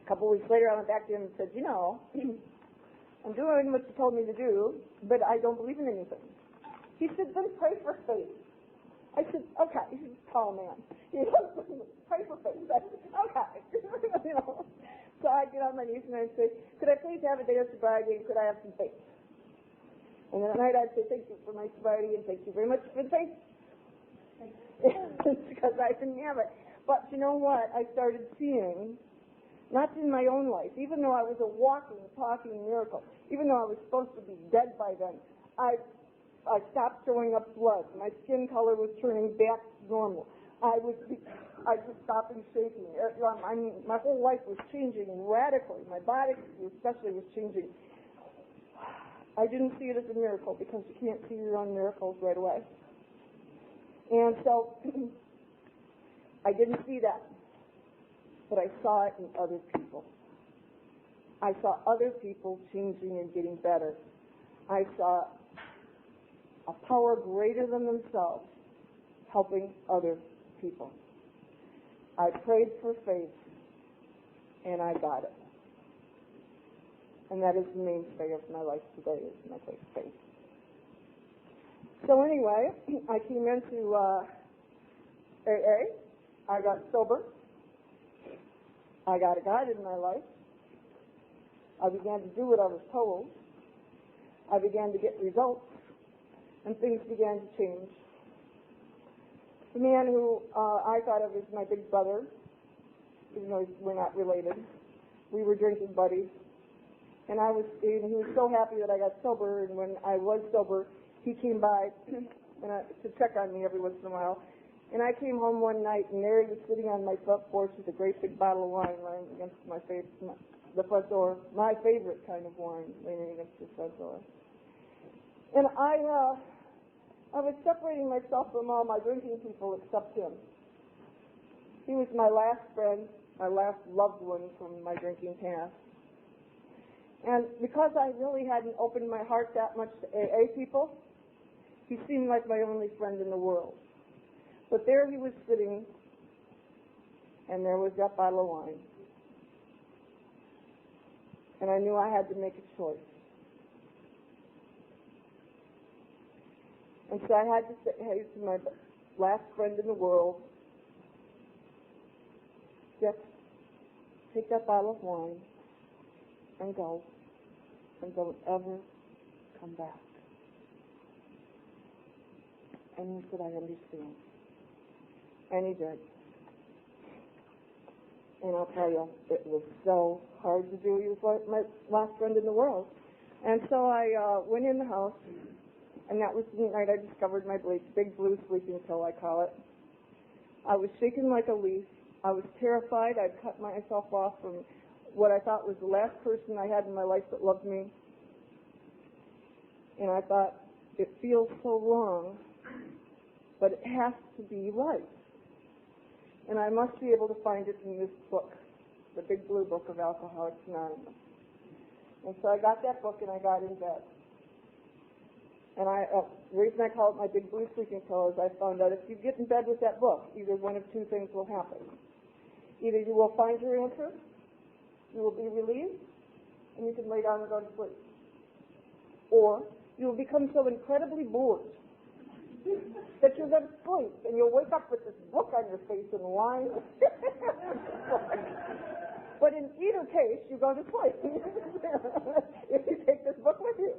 A couple weeks later, I went back to him and said, I'm doing what you told me to do, but I don't believe in anything. He said, then pray for faith. I said, okay. He's a tall man. Pray for faith. I said, okay. So I get on my knees and I say, could I please have a day of sobriety and could I have some faith? And then at night I'd say, thank you for my sobriety and thank you very much for the faith. Because I didn't have it. But you know what? I started seeing, not in my own life, even though I was a walking, talking miracle, even though I was supposed to be dead by then, I stopped throwing up blood. My skin color was turning back to normal. I I just stopped and shaking. I mean, my whole life was changing radically. My body especially was changing. I didn't see it as a miracle because you can't see your own miracles right away. And so I didn't see that, but I saw it in other people. I saw other people changing and getting better. I saw a power greater than themselves helping other people. I prayed for faith, and I got it. And that is the mainstay of my life today, is my faith. So anyway, I came into AA. I got sober. I got a God in my life. I began to do what I was told. I began to get results, and things began to change. The man who I thought of as my big brother, even though we're not related, we were drinking buddies, and he was so happy that I got sober, and when I was sober, he came by to check on me every once in a while. And I came home one night, and there he was sitting on my front porch with a great big bottle of wine lying against the front door, my favorite kind of wine, leaning against the front door. And I was separating myself from all my drinking people except him. He was my last friend, my last loved one from my drinking past. And because I really hadn't opened my heart that much to AA people, he seemed like my only friend in the world. But there he was sitting, and there was that bottle of wine. And I knew I had to make a choice. And so I had to say, hey, to my last friend in the world, just take that bottle of wine and go, and don't ever come back. And he said, I understand. And he did. And I'll tell you, it was so hard to do. He was my last friend in the world. And so I went in the house, and that was the night I discovered my big blue sleeping pill, I call it. I was shaking like a leaf. I was terrified. I'd cut myself off from what I thought was the last person I had in my life that loved me. And I thought, it feels so wrong, but it has to be right. And I must be able to find it in this book, the big blue book of Alcoholics Anonymous. And so I got that book and I got in bed. And the reason I call it my big blue sleeping pill is I found out if you get in bed with that book, either one of two things will happen. Either you will find your answer, you will be relieved, and you can lay down and go to sleep. Or you will become so incredibly bored that you'll go to sleep and you'll wake up with this book on your face and lying. But in either case, you go to sleep if you take this book with you.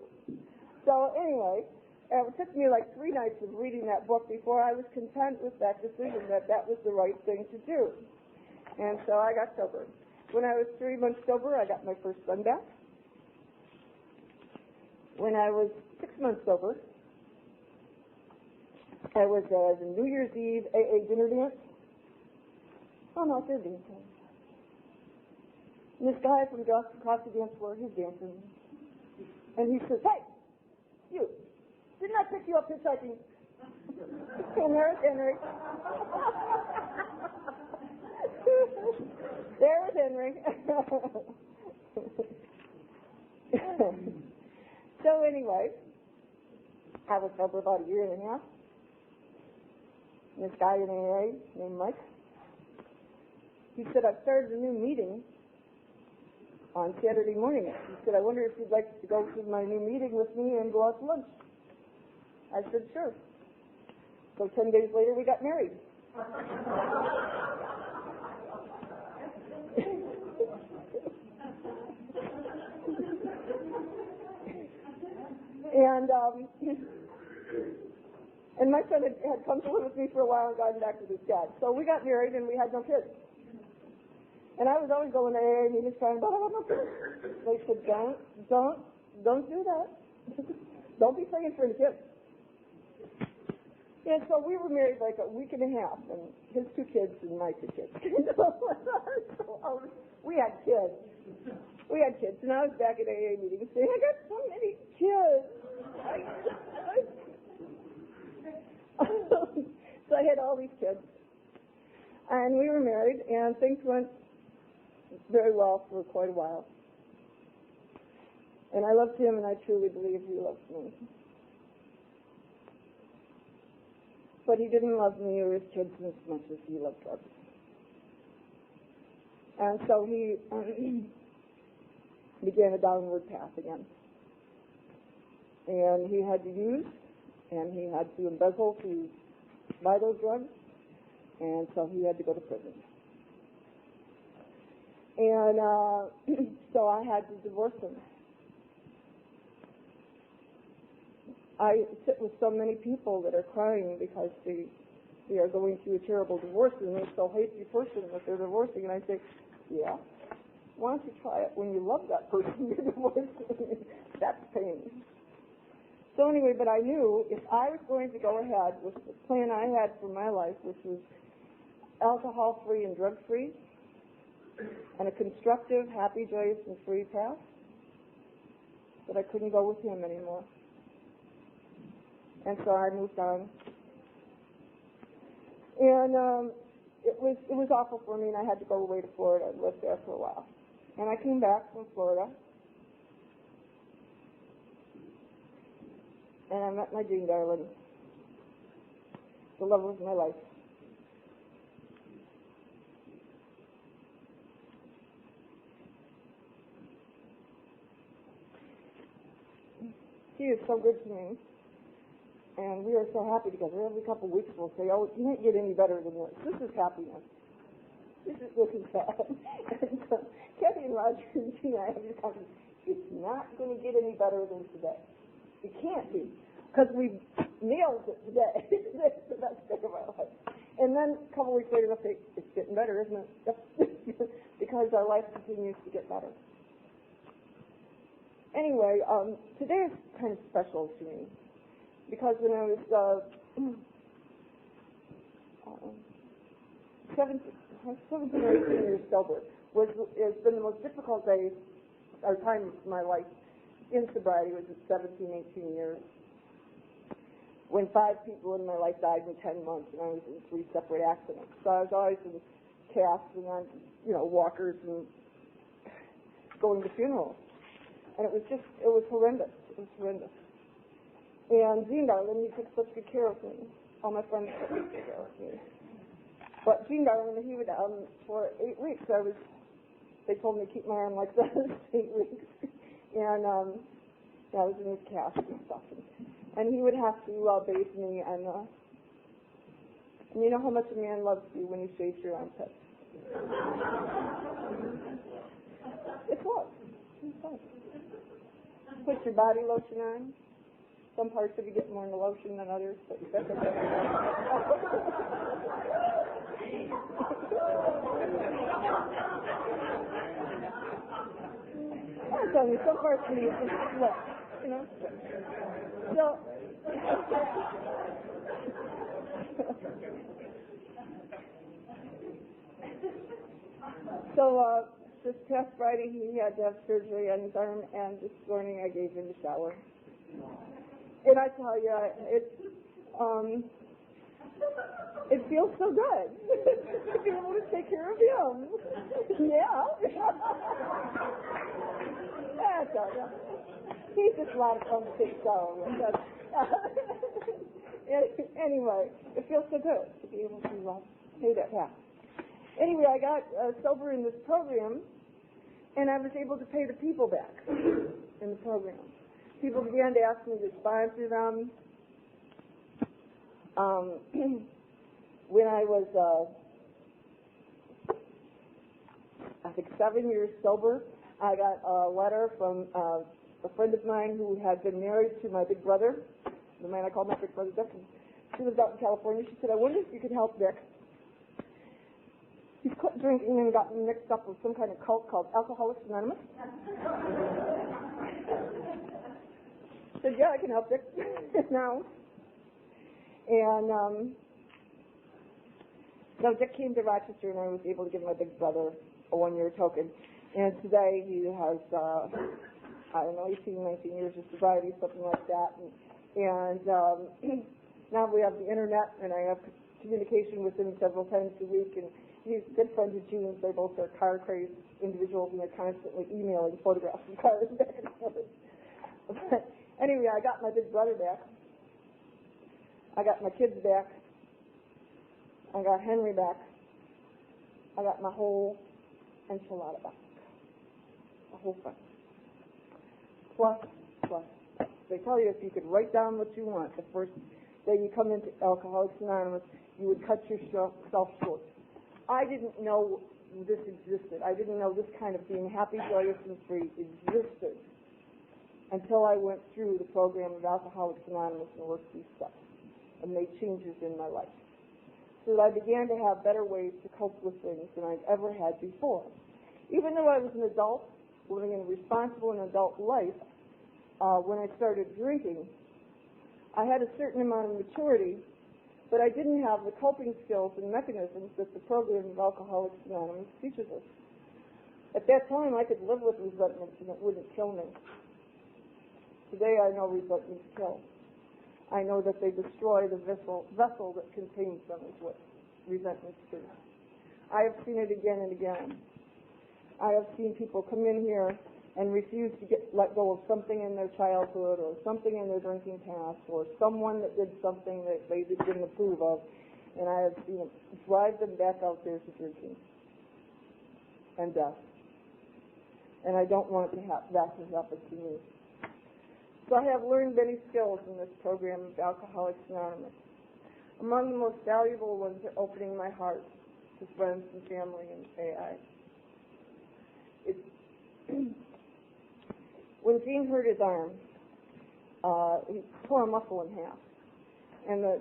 So anyway, it took me like 3 nights of reading that book before I was content with that decision that that was the right thing to do. And so I got sober. When I was 3 months sober, I got my first son back. When I was 6 months sober, I was at a New Year's Eve AA dinner dance. Oh, no, they're dancing. And this guy from across the dance floor, he's dancing. And he says, hey, you, didn't I pick you up hitchhiking? And there's Henry. There was Henry. So anyway, I was sober about a year and a half. This guy in AA named Mike, he said, I've started a new meeting on Saturday morning. He said, I wonder if you'd like to go to my new meeting with me and go out to lunch. I said, sure. So 10 days later, we got married. And my son had come to live with me for a while and gotten back with his dad. So we got married and we had no kids. And I was always going to AA meetings trying, but I have no kids. They said, don't do that. Don't be praying for the kids. And so we were married like a week and a half, and his 2 kids and my 2 kids. So we had kids. We had kids, and I was back at AA meetings saying, I got so many kids. So I had all these kids. And we were married, and things went very well for quite a while. And I loved him, and I truly believe he loved me. But he didn't love me or his kids as much as he loved drugs. And so he began a downward path again. And he had to use, and he had to embezzle to buy those drugs, and so he had to go to prison. And so I had to divorce him. I sit with so many people that are crying because they are going through a terrible divorce, and they so hate the person that they're divorcing, and I say, yeah, why don't you try it when you love that person you're divorcing? That's pain. So anyway, but I knew if I was going to go ahead with the plan I had for my life, which was alcohol-free and drug-free, and a constructive, happy, joyous, and free path, that I couldn't go with him anymore. And so I moved on. And it was awful for me, and I had to go away to Florida and live there for a while. And I came back from Florida, and I met my Jean darling, the love of my life. She is so good to me, and we are so happy together. Every couple of weeks we'll say, oh, it can't get any better than this. This is happiness. This is sad. And Kathy and Roger and Gina have this conversation. It's not going to get any better than today. It can't be, because we nailed it today. That's the best day of our life. And then a couple of weeks later they'll say, it's getting better, isn't it? Yep. Because our life continues to get better. Anyway, today is kind of special to me, because when I was 17 or 18 years sober, has been the most difficult day or time of my life in sobriety. Was at 17, 18 years, when 5 people in my life died in 10 months, and I was in 3 separate accidents. So I was always in casts and on, walkers and going to funerals. And it was horrendous. It was horrendous. And Jean darling, he took such good care of me. All my friends took good care of me. But Jean darling, he would, for 8 weeks, they told me to keep my arm like this, 8 weeks. And I was in his cast and stuff. And he would have to bathe me, and you know how much a man loves you when he shaves your armpits. It's love. It's love. Put your body lotion on. Some parts of you get more in the lotion than others, but that's okay. I'm telling you, some parts of you just left, So this past Friday he had to have surgery on his arm, and this morning I gave him a shower. And I tell you, it feels so good to be able to take care of him. Yeah. I tell you, he's just a lot of fun to take a shower with. Anyway, it feels so good to be able to pay that back. Anyway, I got sober in this program, and I was able to pay the people back in the program. People began to ask me to sponsor them. When I was, I think 7 years sober, I got a letter from a friend of mine who had been married to my big brother, the man I called my big brother Dick. She lived out in California. She said, I wonder if you could help Dick. He's quit drinking and gotten mixed up with some kind of cult called Alcoholics Anonymous. I said, yeah, I can help Dick now. And so Dick came to Rochester, and I was able to give my big brother a one-year token. And today he has, 18, 19 years of sobriety, something like that. And now we have the internet, and I have communication with him several times a week. And he's good friends with June's. They both are car-crazed individuals, and they're constantly emailing photographs of cars back and forth. But anyway, I got my big brother back. I got my kids back. I got Henry back. I got my whole enchilada back. The whole thing. Plus. They tell you if you could write down what you want the first day you come into Alcoholics Anonymous, you would cut yourself short. I didn't know this existed. I didn't know this kind of being happy, joyous, and free existed until I went through the program of Alcoholics Anonymous and worked these steps and made changes in my life. So that I began to have better ways to cope with things than I'd ever had before. Even though I was an adult, living a responsible and adult life, when I started drinking, I had a certain amount of maturity, but I didn't have the coping skills and mechanisms that the program of Alcoholics Anonymous teaches us. At that time, I could live with resentments and it wouldn't kill me. Today, I know resentments kill. I know that they destroy the vessel that contains them, is what resentments do. I have seen it again and again. I have seen people come in here and refuse to let go of something in their childhood or something in their drinking past or someone that did something that they didn't approve of, and I have seen them drive them back out there to drinking and death. And I don't want that to happen to me. So I have learned many skills in this program of Alcoholics Anonymous. Among the most valuable ones are opening my heart to friends and family in AI. When Gene hurt his arm, he tore a muscle in half. And the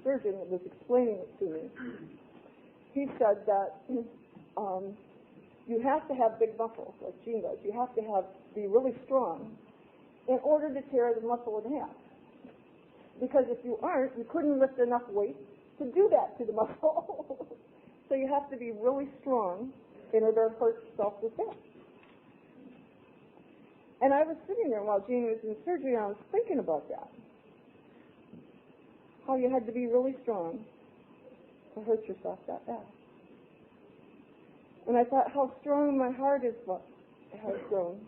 surgeon was explaining it to me. He said that you have to have big muscles, like Gene does. You have to be really strong in order to tear the muscle in half. Because if you aren't, you couldn't lift enough weight to do that to the muscle. So you have to be really strong in order to hurt self-defense. And I was sitting there while Gene was in surgery, and I was thinking about that. How you had to be really strong to hurt yourself that bad. And I thought how strong my heart has grown.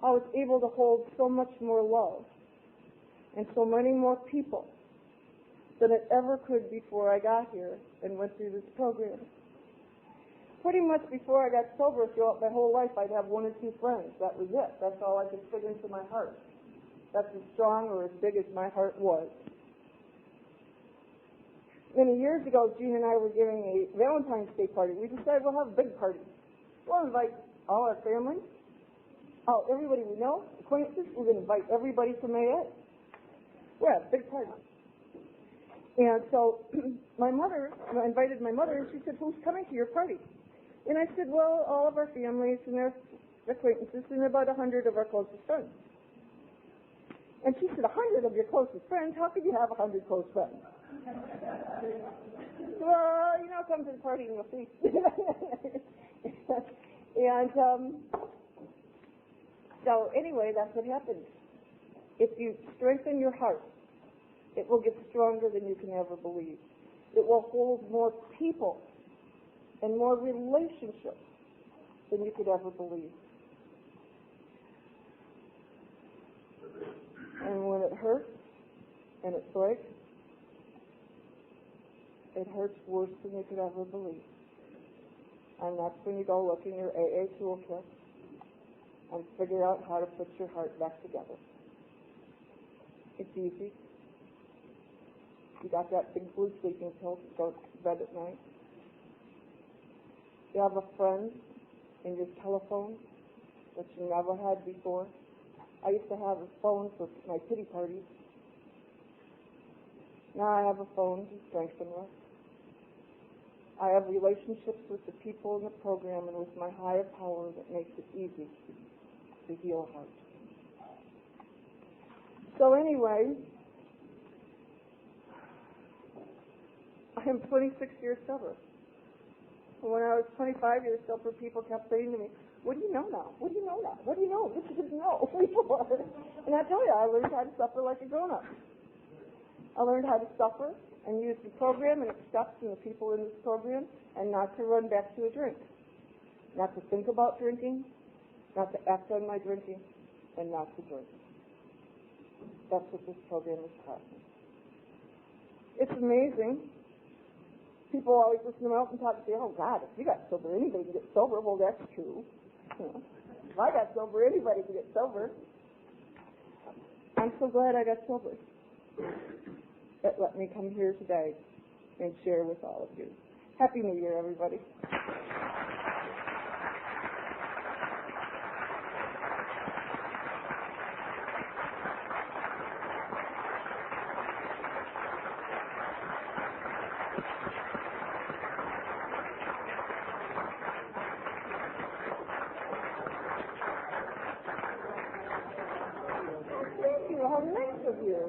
How it's able to hold so much more love and so many more people than it ever could before I got here and went through this program. Pretty much before I got sober throughout my whole life, I'd have one or two friends. That was it. That's all I could fit into my heart. That's as strong or as big as my heart was. Many years ago, Gene and I were giving a Valentine's Day party. We decided we'll have a big party. We'll invite all our family, everybody we know, acquaintances. We're going to invite everybody from AA. We'll have a big party. And so I invited my mother, and she said, who's coming to your party? And I said, well, all of our families and their acquaintances and about 100 of our closest friends. And she said, 100 of your closest friends? How could you have 100 close friends? Well, come to the party and you'll see. And so anyway, that's what happens. If you strengthen your heart, it will get stronger than you can ever believe. It will hold more people and more relationships than you could ever believe. And when it hurts and it breaks, it hurts worse than you could ever believe. And that's when you go look in your AA toolkit and figure out how to put your heart back together. It's easy. You got that big blue sleeping pill to go to bed at night. You have a friend in your telephone that you never had before. I used to have a phone for my pity parties. Now I have a phone to strengthen with. I have relationships with the people in the program and with my higher power that makes it easy to heal a heart. So anyway, I am 26 years sober. When I was 25 years sober, people kept saying to me, what do you know now? What do you know now? What do you know? What you didn't know before? And I tell you, I learned how to suffer like a grown-up. I learned how to suffer and use the program and accept the people in this program and not to run back to a drink. Not to think about drinking, not to act on my drinking, and not to drink. That's what this program is taught me. It's amazing. People always listen to me out and talk and say, oh God, if you got sober, anybody can get sober. Well, that's true. If I got sober, anybody can get sober. I'm so glad I got sober. That let me come here today and share with all of you. Happy New Year, everybody. How nice of you.